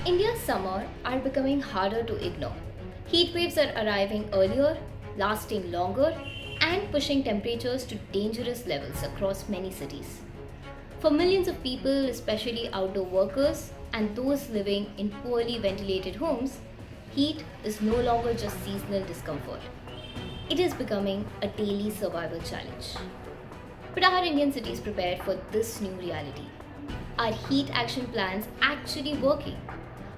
India's summer are becoming harder to ignore. Heat waves are arriving earlier, lasting longer, and pushing temperatures to dangerous levels across many cities. For millions of people, especially outdoor workers and those living in poorly ventilated homes, heat is no longer just seasonal discomfort. It is becoming a daily survival challenge. But are Indian cities prepared for this new reality? Are heat action plans actually working?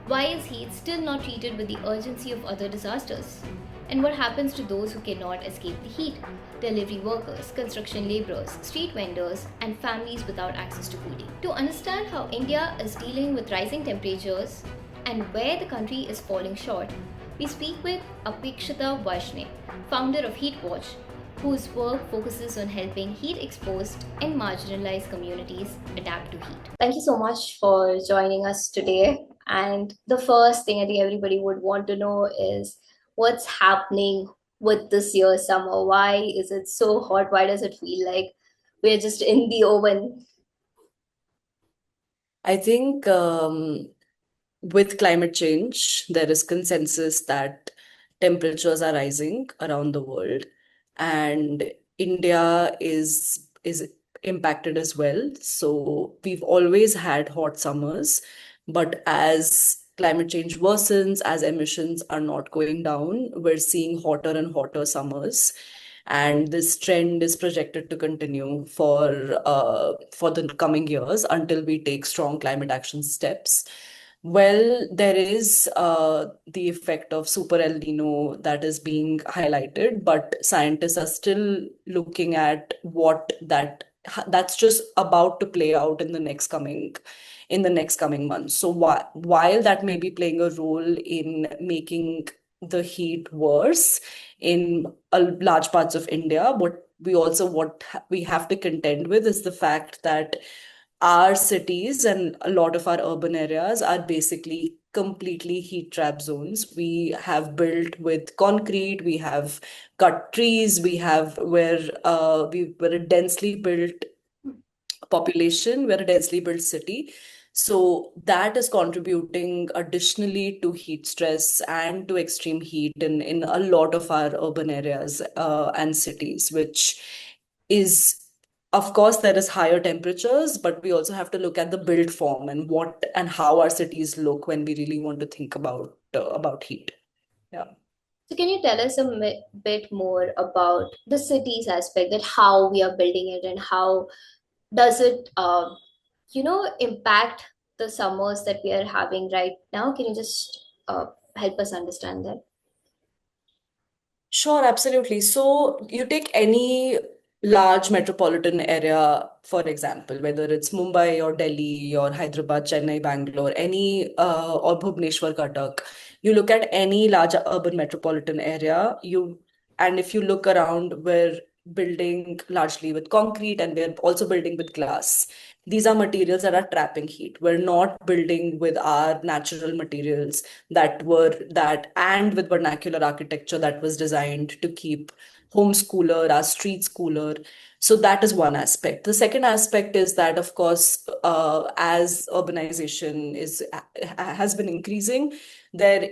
Why is heat still not treated with the urgency of other disasters? And what happens to those who cannot escape the heat? Delivery workers, construction laborers, street vendors, and families without access to cooling. To understand how India is dealing with rising temperatures and where the country is falling short, we speak with Apekshita Vaishne, founder of Heatwatch, whose work focuses on helping heat exposed and marginalized communities adapt to heat. Thank you so much for joining us today. And the first thing I think everybody would want to know is what's happening with this year's summer? Why is it so hot? Why does it feel like we're just in the oven? I think with climate change, there is consensus that temperatures are rising around the world, and India is impacted as well. So we've always had hot summers, but as climate change worsens, as emissions are not going down, we're seeing hotter and hotter summers. And this trend is projected to continue for the coming years until we take strong climate action steps. Well, there is the effect of super El Nino that is being highlighted, but scientists are still looking at that's just about to play out in the next coming months. So while that may be playing a role in making the heat worse in large parts of India, what we have to contend with is the fact that our cities and a lot of our urban areas are basically completely heat trap zones. We have built with concrete, we have cut trees, we're a densely built population, we're a densely built city. So that is contributing additionally to heat stress and to extreme heat in a lot of our urban areas and cities, which is, of course, there is higher temperatures, but we also have to look at the build form and what and how our cities look when we really want to think about heat. Yeah. So, can you tell us a bit more about the cities aspect, that how we are building it and how does it, impact the summers that we are having right now? Can you just help us understand that? Sure, absolutely. So you take any large metropolitan area, for example, whether it's Mumbai or Delhi or Hyderabad, Chennai, Bangalore, or Bhubaneswar, Cuttack. You look at any large urban metropolitan area, and if you look around, we're building largely with concrete and we're also building with glass. These are materials that are trapping heat. We're not building with our natural materials that and with vernacular architecture that was designed to keep homes cooler, our streets cooler. So that is one aspect. The second aspect is that, of course, as urbanization has been increasing, there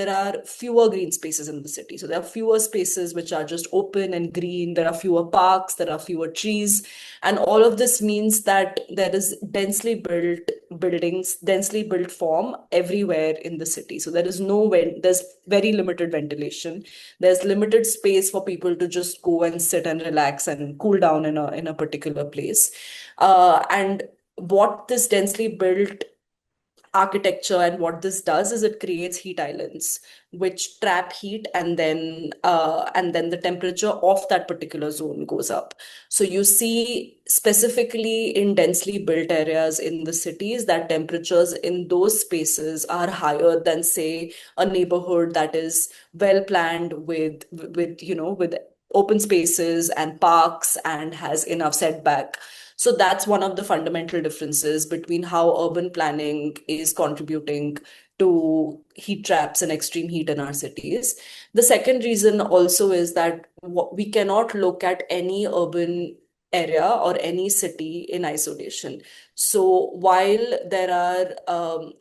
are fewer green spaces in the city. So there are fewer spaces which are just open and green. There are fewer parks. There are fewer trees, and all of this means that there is densely built form everywhere in the city. So there's very limited ventilation. There's limited space for people to just go and sit and relax and cool down in a particular place. And what this densely built architecture and what this does is it creates heat islands which trap heat, and then the temperature of that particular zone goes up. So you see specifically in densely built areas in the cities that temperatures in those spaces are higher than, say, a neighborhood that is well planned with open spaces and parks and has enough setback. So that's one of the fundamental differences between how urban planning is contributing to heat traps and extreme heat in our cities. The second reason also is that we cannot look at any urban area or any city in isolation. So while there are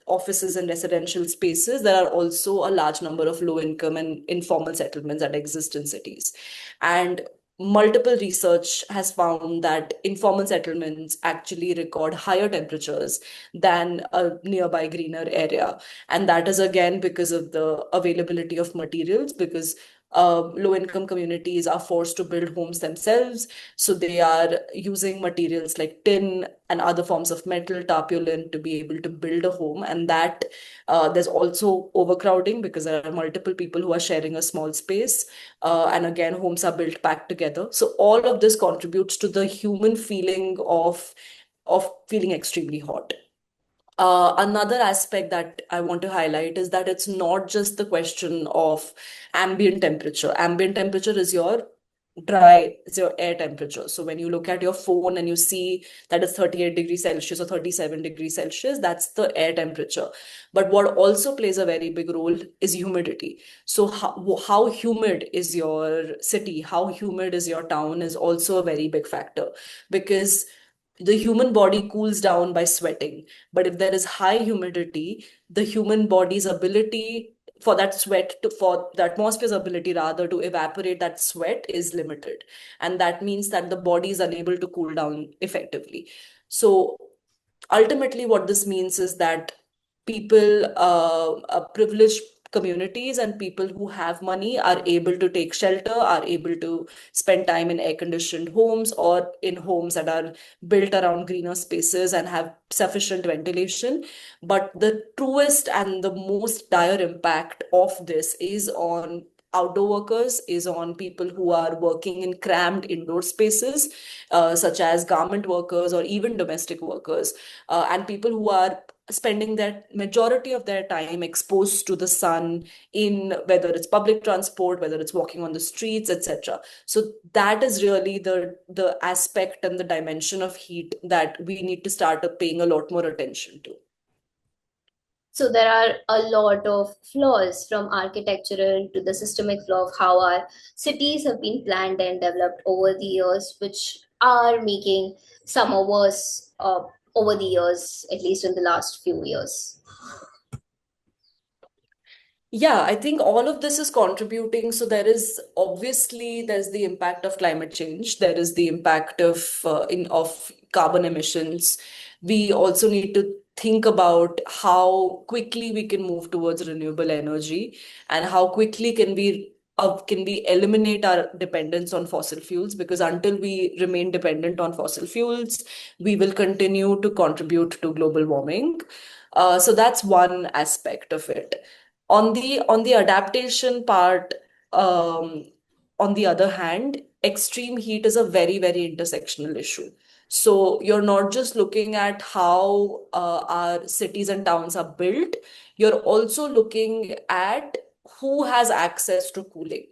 offices and residential spaces, there are also a large number of low income and informal settlements that exist in cities. And multiple research has found that informal settlements actually record higher temperatures than a nearby greener area. And that is again because of the availability of materials, because low income communities are forced to build homes themselves. So they are using materials like tin and other forms of metal, tarpaulin, to be able to build a home. And that there's also overcrowding because there are multiple people who are sharing a small space. And again, homes are built packed together. So all of this contributes to the human feeling of feeling extremely hot. Another aspect that I want to highlight is that it's not just the question of ambient temperature. Ambient temperature is your air temperature. So when you look at your phone and you see that it's 38 degrees Celsius or 37 degrees Celsius, that's the air temperature. But what also plays a very big role is humidity. So how humid is your city, how humid is your town is also a very big factor, because the human body cools down by sweating. But if there is high humidity, the human body's ability for that sweat to, for the atmosphere's ability rather to evaporate that sweat is limited. And that means that the body is unable to cool down effectively. So ultimately, what this means is that people, privileged communities and people who have money are able to take shelter, are able to spend time in air conditioned homes or in homes that are built around greener spaces and have sufficient ventilation. But the truest and the most dire impact of this is on outdoor workers, is on people who are working in cramped indoor spaces, such as garment workers or even domestic workers, and people who are spending their majority of their time exposed to the sun, in whether it's public transport, whether it's walking on the streets, etc. So that is really the aspect and the dimension of heat that we need to start paying a lot more attention to. So there are a lot of flaws, from architectural to the systemic flaw of how our cities have been planned and developed over the years, which are making summer worse over the years, at least in the last few years. Yeah, I think all of this is contributing. So there's the impact of climate change. There is the impact of carbon emissions. We also need to think about how quickly we can move towards renewable energy, and how quickly can we eliminate our dependence on fossil fuels, because until we remain dependent on fossil fuels, we will continue to contribute to global warming. So that's one aspect of it. On the adaptation part, um, on the other hand, extreme heat is a very, very intersectional issue. So you're not just looking at how our cities and towns are built, you're also looking at who has access to cooling,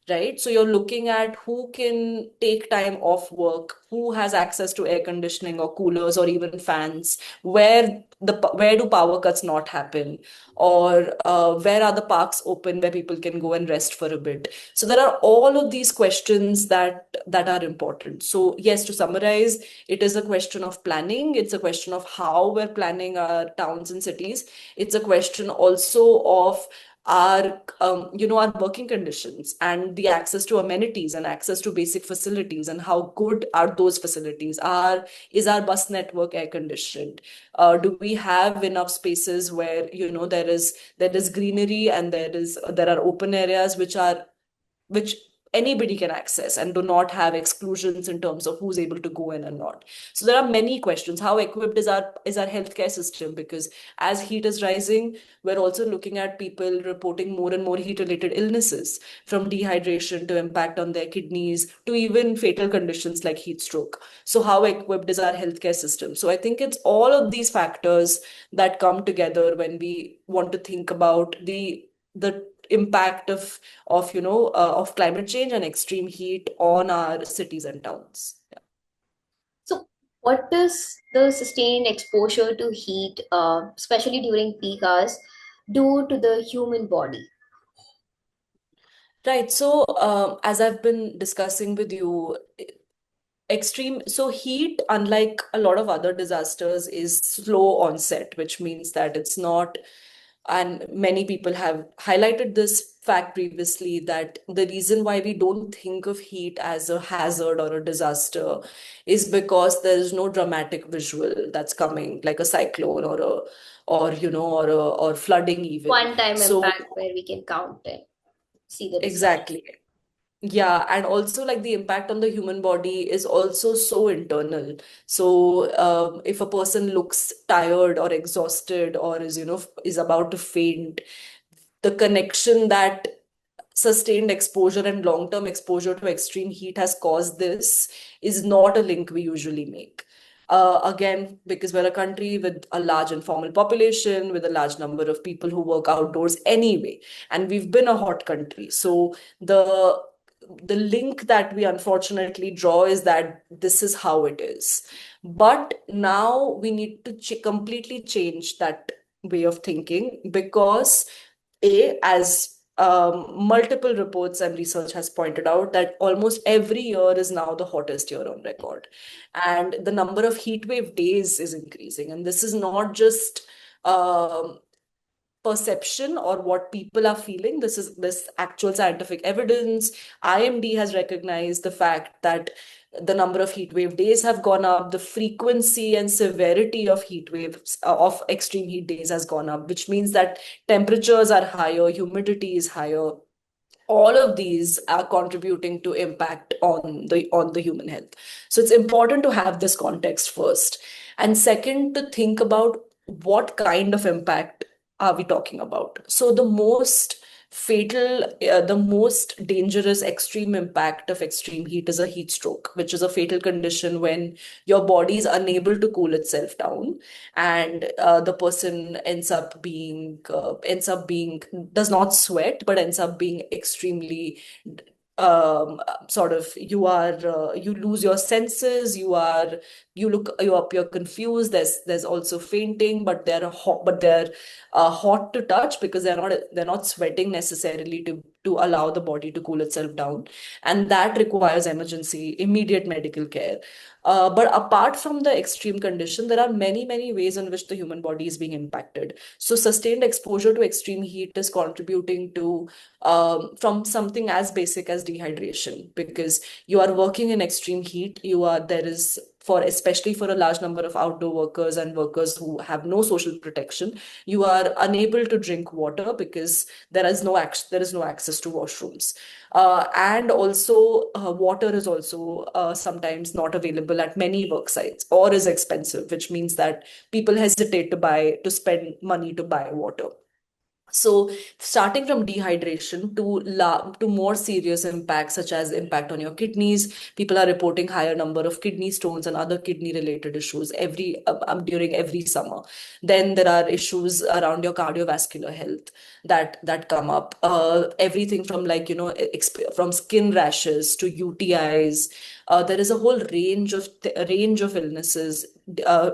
right? So you're looking at who can take time off work, who has access to air conditioning or coolers or even fans, where do power cuts not happen, or where are the parks open where people can go and rest for a bit. So there are all of these questions that are important. So yes, to summarize, it is a question of planning. It's a question of how we're planning our towns and cities. It's a question also of our working conditions and the access to amenities and access to basic facilities, and how good are those facilities. Is our bus network air conditioned? Do we have enough spaces where there is greenery, and there are open areas which anybody can access and do not have exclusions in terms of who's able to go in and not. So there are many questions. How equipped is our healthcare system? Because as heat is rising, we're also looking at people reporting more and more heat related illnesses, from dehydration to impact on their kidneys to even fatal conditions like heat stroke. So how equipped is our healthcare system? So I think it's all of these factors that come together when we want to think about the impact of climate change and extreme heat on our cities and towns. Yeah. So, what does the sustained exposure to heat, especially during peak hours, do to the human body? Right. So, as I've been discussing with you, So heat, unlike a lot of other disasters, is slow onset, which means that it's not, and many people have highlighted this fact previously, that the reason why we don't think of heat as a hazard or a disaster is because there is no dramatic visual that's coming, like a cyclone or flooding even. One time So impact where we can count it, see the result. exactly. Yeah, and also like the impact on the human body is also so internal. So if a person looks tired or exhausted or is about to faint, the connection that sustained exposure and long-term exposure to extreme heat has caused this is not a link we usually make. Again, because we're a country with a large informal population, with a large number of people who work outdoors anyway, and we've been a hot country. So the the link that we unfortunately draw is that this is how it is. But now we need to completely change that way of thinking, because as multiple reports and research has pointed out, that almost every year is now the hottest year on record. And the number of heat wave days is increasing. And this is not just um, perception or what people are feeling. This actual scientific evidence. IMD has recognized the fact that the number of heat wave days have gone up, the frequency and severity of heat waves, of extreme heat days has gone up, which means that temperatures are higher, humidity is higher. All of these are contributing to impact on the human health. So it's important to have this context first, and second, to think about what kind of impact are we talking about. So the most dangerous extreme impact of extreme heat is a heat stroke, which is a fatal condition when your body is unable to cool itself down, and the person ends up being does not sweat, but ends up being extremely sort of, you lose your senses, you're confused. There's also fainting, but they're hot to touch because they're not sweating necessarily to allow the body to cool itself down, and that requires immediate medical care. But apart from the extreme condition, there are many ways in which the human body is being impacted. So sustained exposure to extreme heat is contributing to, from something as basic as dehydration, because you are working in extreme heat. There is, for especially for a large number of outdoor workers and workers who have no social protection, you are unable to drink water because there is no access to washrooms. And also, water is also sometimes not available at many work sites or is expensive, which means that people hesitate to spend money to buy water. So, starting from dehydration to more serious impacts, such as impact on your kidneys, people are reporting higher number of kidney stones and other kidney related issues during every summer. Then there are issues around your cardiovascular health that come up. Everything from, like, from skin rashes to UTIs. There is a whole range of illnesses, uh,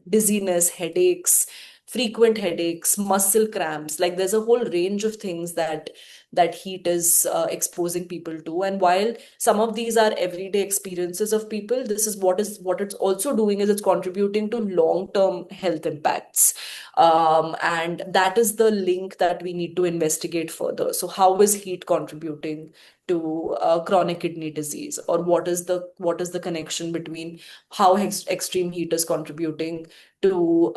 dizziness, headaches, frequent headaches, muscle cramps. Like, there's a whole range of things that heat is exposing people to. And while some of these are everyday experiences of people, this is what it's also doing, is it's contributing to long-term health impacts. And that is the link that we need to investigate further. So how is heat contributing to chronic kidney disease, or what is the connection between how extreme heat is contributing to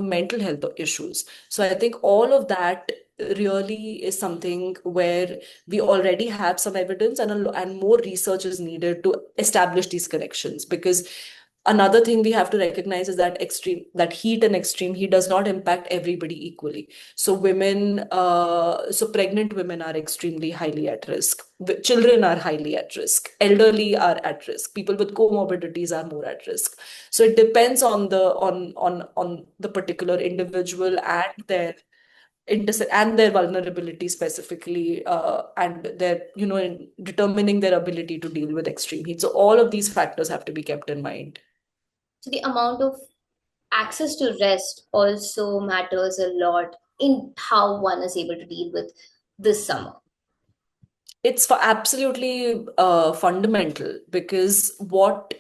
mental health issues. So I think all of that really is something where we already have some evidence, and more research is needed to establish these connections. Because another thing we have to recognize is that heat and extreme heat does not impact everybody equally. So pregnant women are extremely highly at risk. Children are highly at risk. Elderly are at risk. People with comorbidities are more at risk. So it depends on the particular individual and their vulnerability specifically, and in determining their ability to deal with extreme heat. So all of these factors have to be kept in mind. So the amount of access to rest also matters a lot in how one is able to deal with this summer. It's absolutely fundamental, because what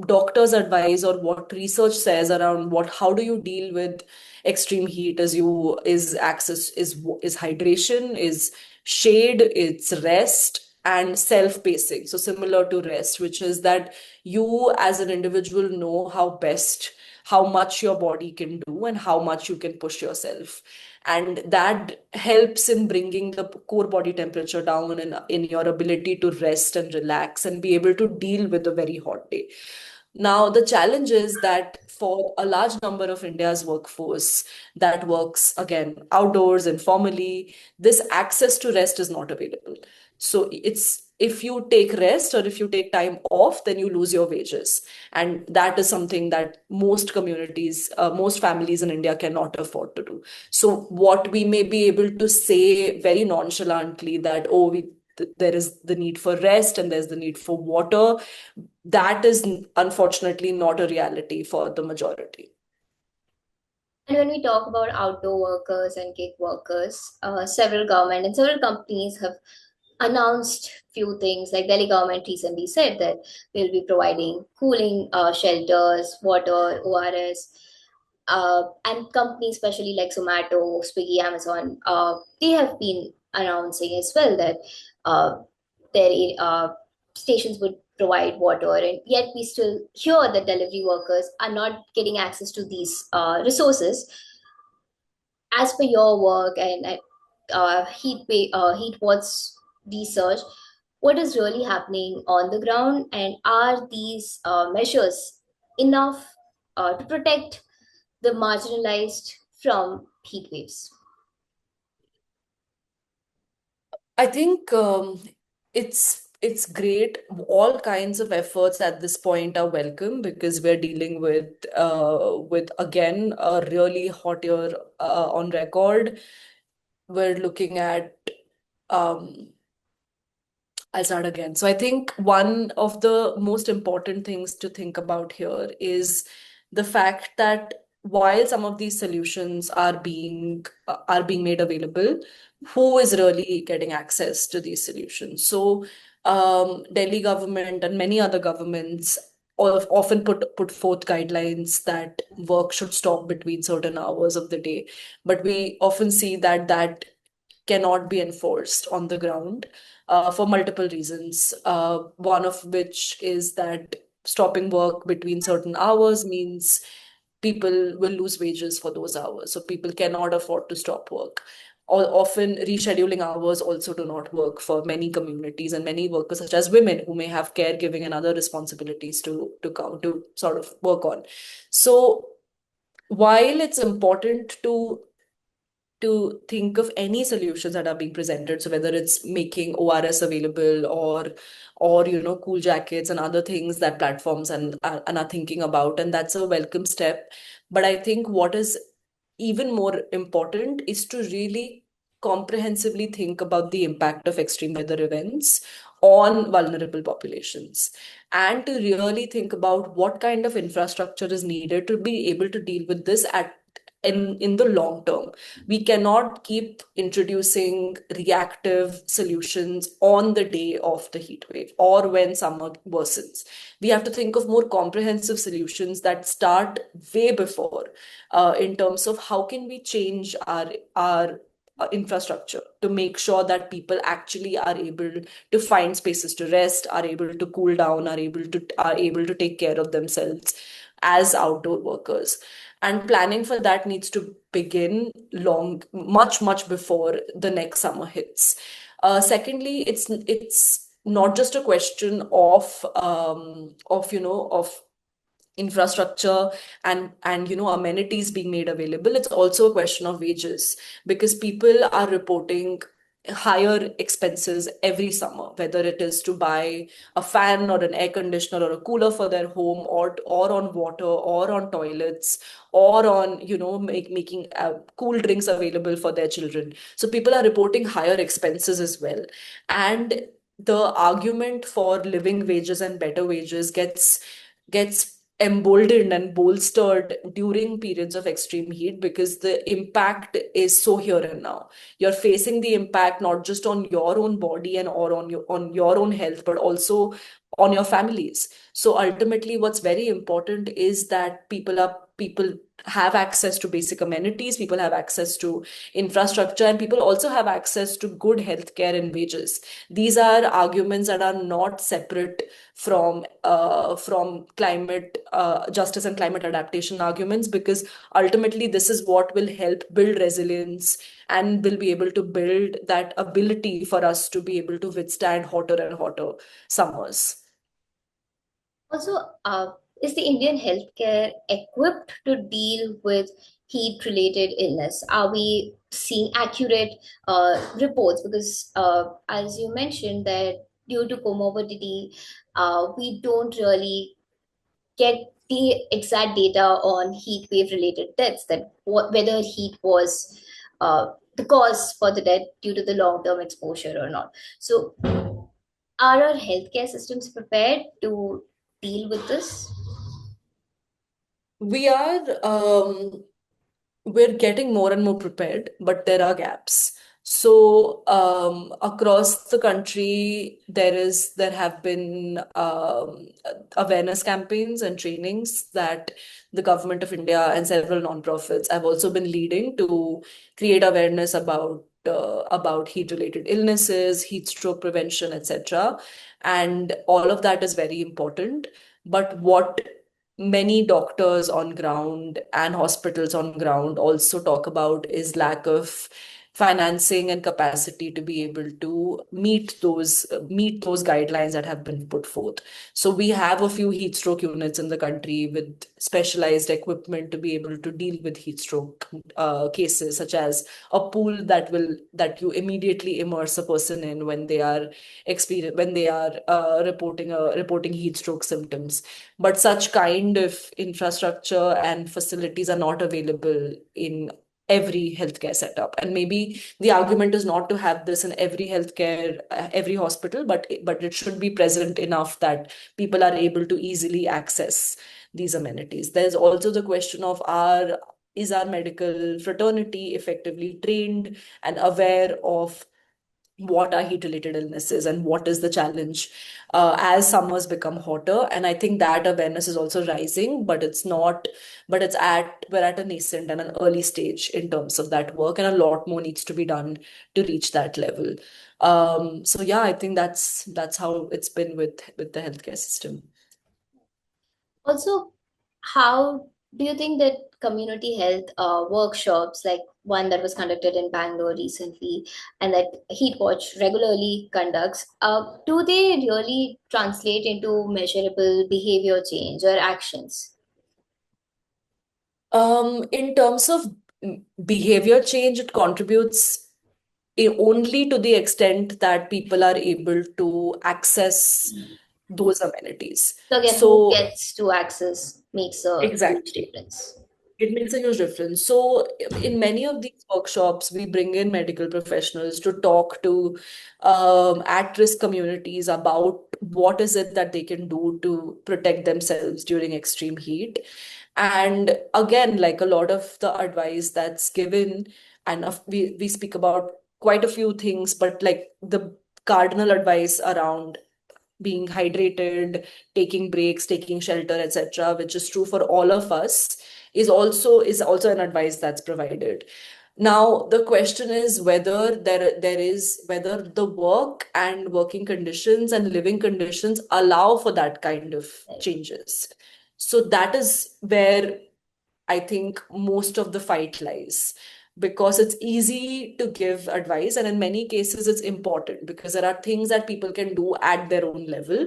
doctors advise or what research says around what how do you deal with extreme heat is access is hydration, is shade, it's rest and self-pacing. So similar to rest, which is that you as an individual know how much your body can do and how much you can push yourself. And that helps in bringing the core body temperature down in your ability to rest and relax and be able to deal with a very hot day. Now, the challenge is that for a large number of India's workforce that works again outdoors, informally, this access to rest is not available. So it's if you take rest or if you take time off, then you lose your wages. And that is something that most communities, most families in India cannot afford to do. So what we may be able to say very nonchalantly that, oh, there is the need for rest and there's the need for water, that is unfortunately not a reality for the majority. And when we talk about outdoor workers and gig workers, several government and several companies have announced few things. Like Delhi government recently said that they'll be providing cooling shelters, water, ORS, and companies, especially like Zomato, Swiggy, Amazon, they have been announcing as well that uh, their stations would provide water, and yet we still hear that delivery workers are not getting access to these resources. As per your work and heat watch research, what is really happening on the ground, and are these measures enough to protect the marginalized from heat waves? I think it's great. All kinds of efforts at this point are welcome because we're dealing with again a really hot year on record. We're looking at um, I'll start again. So I think one of the most important things to think about here is the fact that while some of these solutions are being made available, who is really getting access to these solutions? So Delhi government and many other governments often put forth guidelines that work should stop between certain hours of the day, but we often see that that cannot be enforced on the ground for multiple reasons. One of which is that stopping work between certain hours means people will lose wages for those hours. So people cannot afford to stop work. Or often rescheduling hours also do not work for many communities and many workers, such as women who may have caregiving and other responsibilities to sort of work on. So while it's important to think of any solutions that are being presented. So whether it's making ORS available or cool jackets and other things that platforms and are thinking about, and that's a welcome step. But I think what is even more important is to really comprehensively think about the impact of extreme weather events on vulnerable populations and to really think about what kind of infrastructure is needed to be able to deal with this at in the long term. We cannot keep introducing reactive solutions on the day of the heat wave or when summer worsens. We have to think of more comprehensive solutions that start way before, in terms of how can we change our infrastructure to make sure that people actually are able to find spaces to rest, are able to cool down, are able to take care of themselves as outdoor workers. And planning for that needs to begin much before the next summer hits. Secondly, it's not just a question of infrastructure and amenities being made available. It's also a question of wages because people are reporting higher expenses every summer, whether it is to buy a fan or an air conditioner or a cooler for their home, or on water or on toilets or on making cool drinks available for their children. So people are reporting higher expenses as well. And the argument for living wages and better wages gets emboldened and bolstered during periods of extreme heat because the impact is so here and now. You're facing the impact not just on your own body and or on your own health, but also on your families. So ultimately, what's very important is that people have access to basic amenities, people have access to infrastructure, and people also have access to good healthcare and wages. These are arguments that are not separate from climate justice and climate adaptation arguments, because ultimately this is what will help build resilience and will be able to build that ability for us to be able to withstand hotter and hotter summers. Also, is the Indian healthcare equipped to deal with heat-related illness? Are we seeing accurate reports? Because, as you mentioned, that due to comorbidity, we don't really get the exact data on heat wave-related deaths, that whether heat was the cause for the death due to the long-term exposure or not. So, are our healthcare systems prepared to deal with this? We are we're getting more and more prepared, but there are gaps. So across the country, there have been awareness campaigns and trainings that the government of India and several nonprofits have also been leading to create awareness about heat-related illnesses, heat stroke prevention, etc. And all of that is very important. But what many doctors on ground and hospitals on ground also talk about is lack of financing and capacity to be able to meet those guidelines that have been put forth. So we have a few heat stroke units in the country with specialized equipment to be able to deal with heat stroke cases, such as a pool that you immediately immerse a person in when they are reporting heat stroke symptoms. But such kind of infrastructure and facilities are not available in every healthcare setup. And maybe the argument is not to have this in every hospital, but it should be present enough that people are able to easily access these amenities. There's also the question of our medical fraternity effectively trained and aware of what are heat related illnesses and what is the challenge as summers become hotter. And I think that awareness is also rising, but we're at a nascent and an early stage in terms of that work, and a lot more needs to be done to reach that level. So yeah, I think that's how it's been with the healthcare system. Also, how do you think that community health workshops, like one that was conducted in Bangalore recently and that Heat Watch regularly conducts, do they really translate into measurable behavior change or actions? In terms of behavior change, it contributes only to the extent that people are able to access those amenities. So again, who So gets to access makes a huge exactly. difference. It makes a huge difference. So, in many of these workshops, we bring in medical professionals to talk to at-risk communities about what is it that they can do to protect themselves during extreme heat. And again, like a lot of the advice that's given, and we speak about quite a few things, but like the cardinal advice around being hydrated, taking breaks, taking shelter, etc., which is true for all of us, is also an advice that's provided. Now, the question is whether the work and working conditions and living conditions allow for that kind of Right. changes. So that is where I think most of the fight lies, because it's easy to give advice, and in many cases, it's important because there are things that people can do at their own level,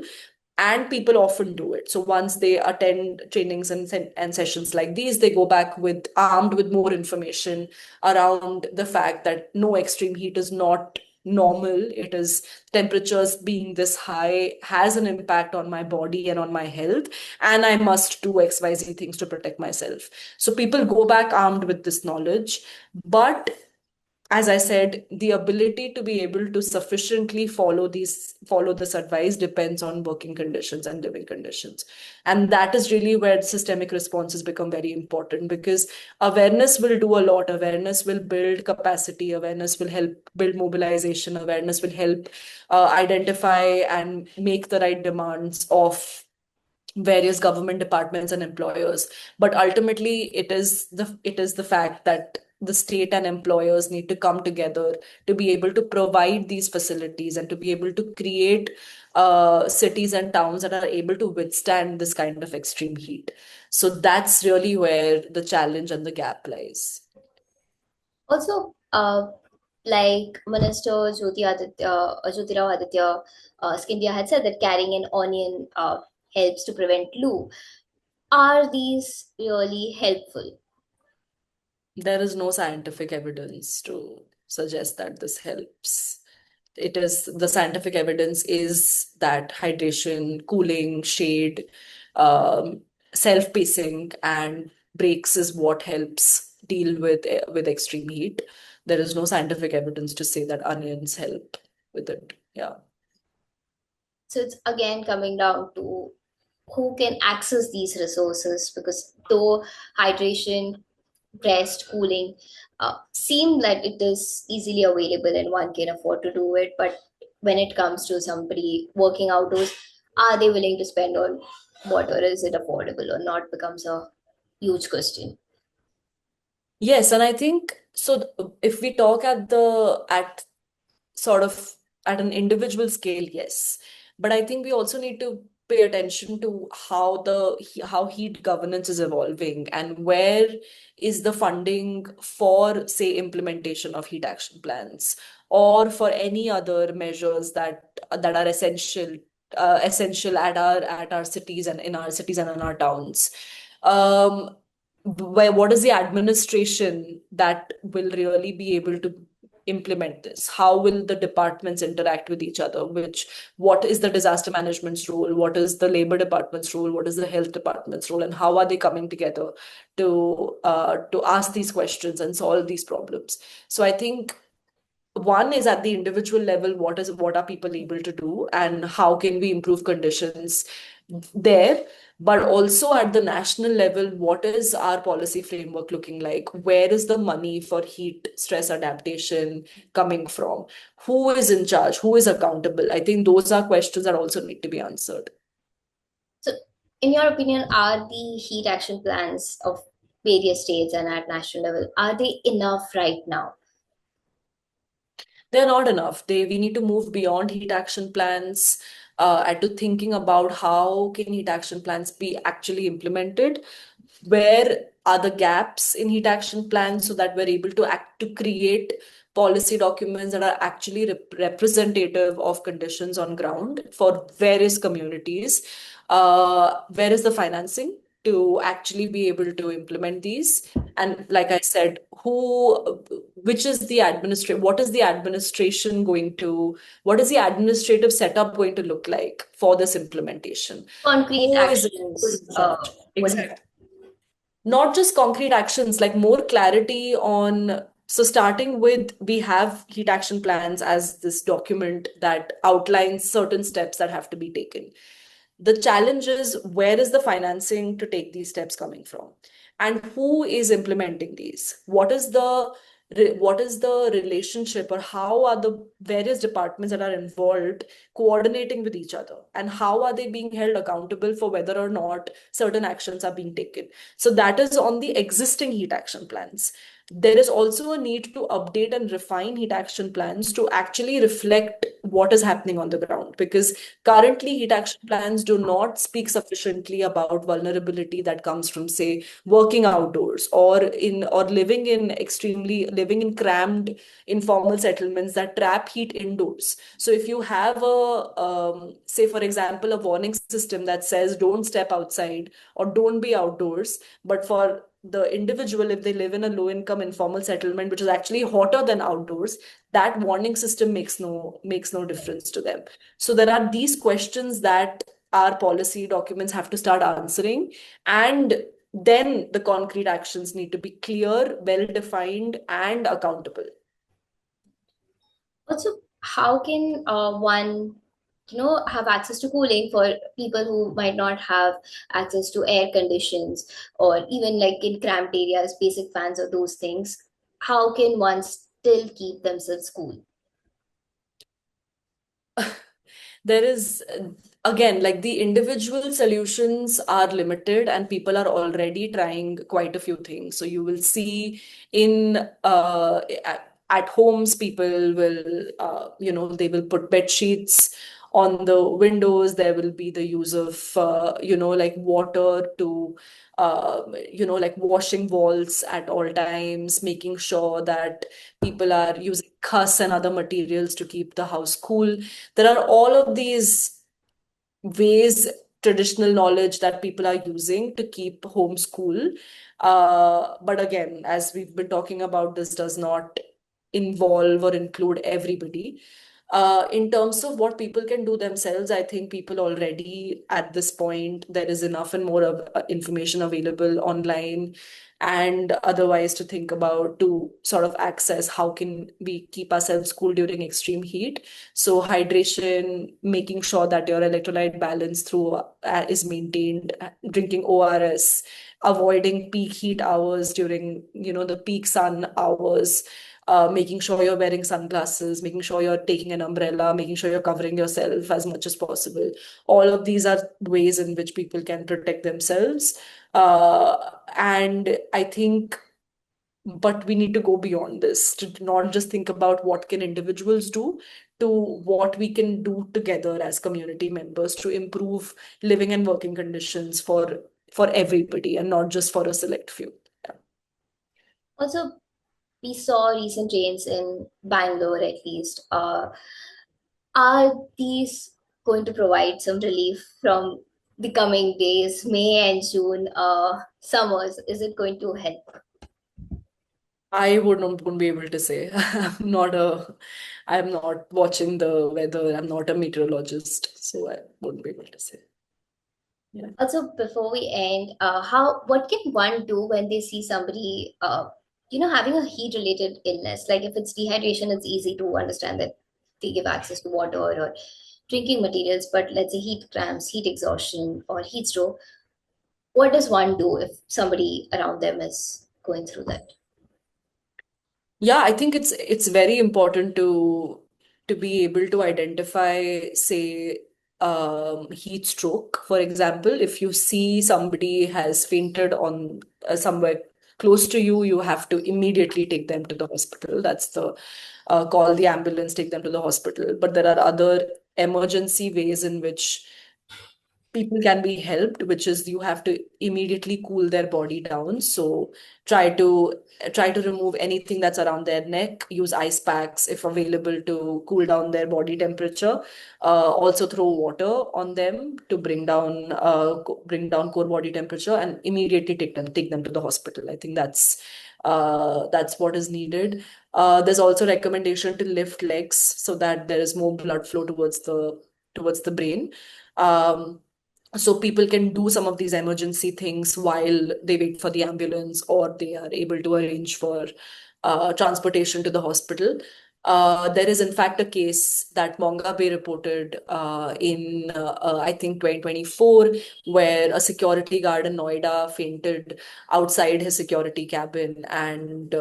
and people often do it. So once they attend trainings and sessions like these, they go back armed with more information around the fact that no, extreme heat is not normal. It is temperatures being this high has an impact on my body and on my health, and I must do XYZ things to protect myself. So people go back armed with this knowledge, but as I said, the ability to be able to sufficiently follow this advice depends on working conditions and living conditions. And that is really where systemic responses become very important, because awareness will do a lot. Awareness will build capacity, awareness will help build mobilization, awareness will help identify and make the right demands of various government departments and employers. But ultimately it is the fact that the state and employers need to come together to be able to provide these facilities and to be able to create cities and towns that are able to withstand this kind of extreme heat. So that's really where the challenge and the gap lies. Also, like Minister Jyotirao Aditya Scindia had said that carrying an onion helps to prevent flu. Are these really helpful? There is no scientific evidence to suggest that this helps. The scientific evidence is that hydration, cooling, shade, um, self-pacing, and breaks is what helps deal with extreme heat. There is no scientific evidence to say that onions help with it. Yeah. So it's again coming down to who can access these resources, because though hydration, rest, cooling seem like it is easily available and one can afford to do it, but when it comes to somebody working outdoors, are they willing to spend on what, or is it affordable or not, becomes a huge question. Yes, and I think so. If we talk at sort of at an individual scale, yes. But I think we also need to pay attention to how heat governance is evolving and where is the funding for, say, implementation of heat action plans or for any other measures that are essential at our cities and in our cities and in our towns. Um, what is the administration that will really be able to implement this? How will the departments interact with each other? What is the disaster management's role? What is the labor department's role? What is the health department's role? And how are they coming together to ask these questions and solve these problems? So I think one is at the individual level, what are people able to do and how can we improve conditions there, but also at the national level, what is our policy framework looking like? Where is the money for heat stress adaptation coming from? Who is in charge? Who is accountable? I think those are questions that also need to be answered. So, in your opinion, are the heat action plans of various states and at national level, are they enough right now? They're not enough. We need to move beyond heat action plans and to thinking about how can heat action plans be actually implemented. Where are the gaps in heat action plans so that we're able to act to create policy documents that are actually representative of conditions on ground for various communities? Where is the financing to actually be able to implement these? And like I said, which is the what is the administration going to, what is the administrative setup going to look like for this implementation? Concrete Who is actions in charge? would help. Exactly. Not just concrete actions, like more clarity on. So starting with, we have heat action plans as this document that outlines certain steps that have to be taken. The challenge is, where is the financing to take these steps coming from? And who is implementing these? What is the relationship, or how are the various departments that are involved coordinating with each other? And how are they being held accountable for whether or not certain actions are being taken? So that is on the existing heat action plans. There is also a need to update and refine heat action plans to actually reflect what is happening on the ground, because currently heat action plans do not speak sufficiently about vulnerability that comes from, say, working outdoors or living in cramped informal settlements that trap heat indoors. So if you have say for example, a warning system that says don't step outside or don't be outdoors, but for the individual, if they live in a low income informal settlement which is actually hotter than outdoors, that warning system makes no difference to them. So there are these questions that our policy documents have to start answering, and then the concrete actions need to be clear, well defined, and accountable. Also, how can one, have access to cooling for people who might not have access to air conditions, or even like in cramped areas, basic fans or those things? How can one still keep themselves cool? There is, again, like the individual solutions are limited and people are already trying quite a few things. So you will see in at homes, people will, they will put bed sheets on the windows. There will be the use of, like water to, like washing walls at all times, making sure that people are using cuss and other materials to keep the house cool. There are all of these ways, traditional knowledge that people are using to keep homes cool. But again, as we've been talking about, this does not involve or include everybody. In terms of what people can do themselves, I think people already at this point, there is enough and more of information available online and otherwise to think about, to sort of access how can we keep ourselves cool during extreme heat. So hydration, making sure that your electrolyte balance through is maintained, drinking ORS, avoiding peak heat hours during, the peak sun hours, making sure you're wearing sunglasses, making sure you're taking an umbrella, making sure you're covering yourself as much as possible. All of these are ways in which people can protect themselves. And I think, but we need to go beyond this to not just think about what can individuals do, to what we can do together as community members to improve living and working conditions for everybody and not just for a select few. Yeah. Also, we saw recent rains in Bangalore at least. Are these going to provide some relief from the coming days, May and June summers? Is it going to help? I wouldn't be able to say. I'm not watching the weather. I'm not a meteorologist, so I wouldn't be able to say. Yeah. Also, before we end, what can one do when they see somebody, having a heat-related illness? Like if it's dehydration, it's easy to understand that they give access to water or drinking materials. But let's say heat cramps, heat exhaustion, or heat stroke. What does one do if somebody around them is going through that? Yeah, I think it's very important to be able to identify, say, heat stroke. For example, if you see somebody has fainted on somewhere close to you, you have to immediately take them to the hospital. That's the call the ambulance, take them to the hospital. But there are other emergency ways in which people can be helped, which is you have to immediately cool their body down. So try to try to remove anything that's around their neck, use ice packs if available to cool down their body temperature. Also throw water on them to bring down core body temperature, and immediately take them to the hospital. I think that's what is needed. There's also recommendation to lift legs so that there is more blood flow towards the brain. Um, so people can do some of these emergency things while they wait for the ambulance, or they are able to arrange for transportation to the hospital. There is in fact a case that Monga Bay reported in I think 2024, where a security guard in Noida fainted outside his security cabin, and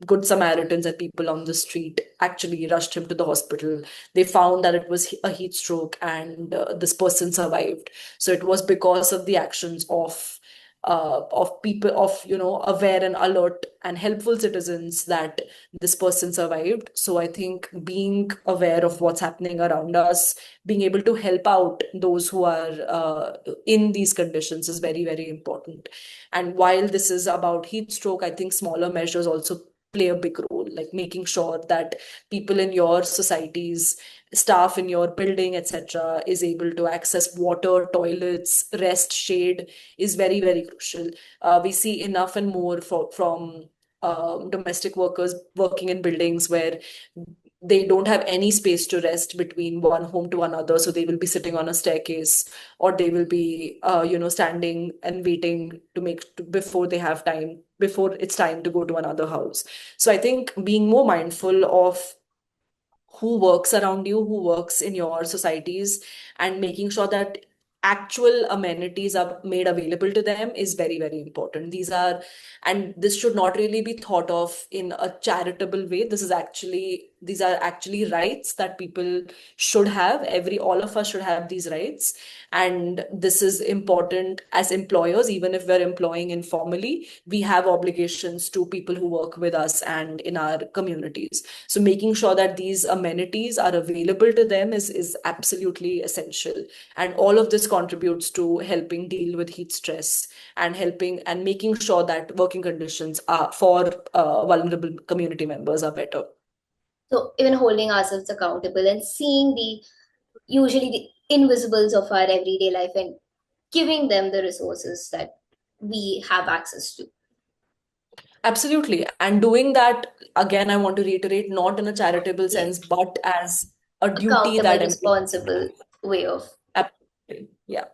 good Samaritans and people on the street actually rushed him to the hospital. They found that it was a heat stroke, and this person survived. So it was because of the actions of people, of aware and alert and helpful citizens, that this person survived. So I think being aware of what's happening around us, being able to help out those who are in these conditions is very, very important. And while this is about heat stroke, I think smaller measures also play a big role, like making sure that people in your societies, staff in your building, etc., is able to access water, toilets, rest, shade is very, very crucial. We see enough and more from domestic workers working in buildings where they don't have any space to rest between one home to another, so they will be sitting on a staircase, or they will be standing and waiting before they have time, before it's time to go to another house. So I think being more mindful of who works around you, who works in your societies, and making sure that actual amenities are made available to them is very, very important. And this should not really be thought of in a charitable way. These are actually rights that people should have. All of us should have these rights. And this is important as employers, even if we're employing informally, we have obligations to people who work with us and in our communities. So making sure that these amenities are available to them is absolutely essential. And all of this contributes to helping deal with heat stress and helping and making sure that working conditions are for vulnerable community members are better. So even holding ourselves accountable and seeing the usually the invisibles of our everyday life and giving them the resources that we have access to. Absolutely. And doing that, again, I want to reiterate, not in a charitable sense, Yes, but as a duty accountable, that employees responsible way of. absolutely. Yeah.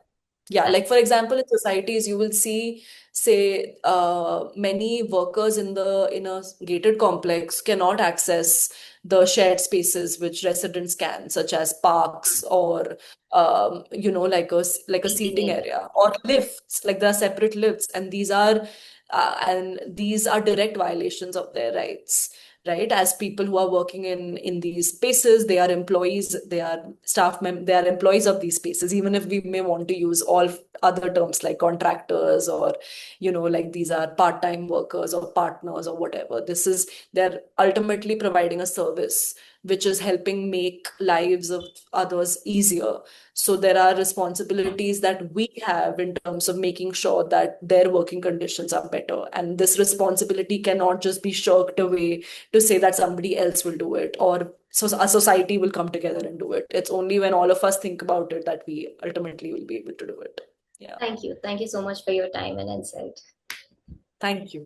Yeah, like for example, in societies, you will see, say, many workers in a gated complex cannot access the shared spaces which residents can, such as parks or like a Seating seating area. area or lifts. Like there are separate lifts, and these are direct violations of their rights. Right, as people who are working in these spaces, they are employees, they are employees of these spaces, even if we may want to use all other terms like contractors or like these are part-time workers or partners or whatever. They're ultimately providing a service which is helping make lives of others easier. So there are responsibilities that we have in terms of making sure that their working conditions are better, and this responsibility cannot just be shirked away to say that somebody else will do it, or so a society will come together and do it. It's only when all of us think about it that we ultimately will be able to do it. Yeah. Thank you. Thank you so much for your time and insight. Thank you.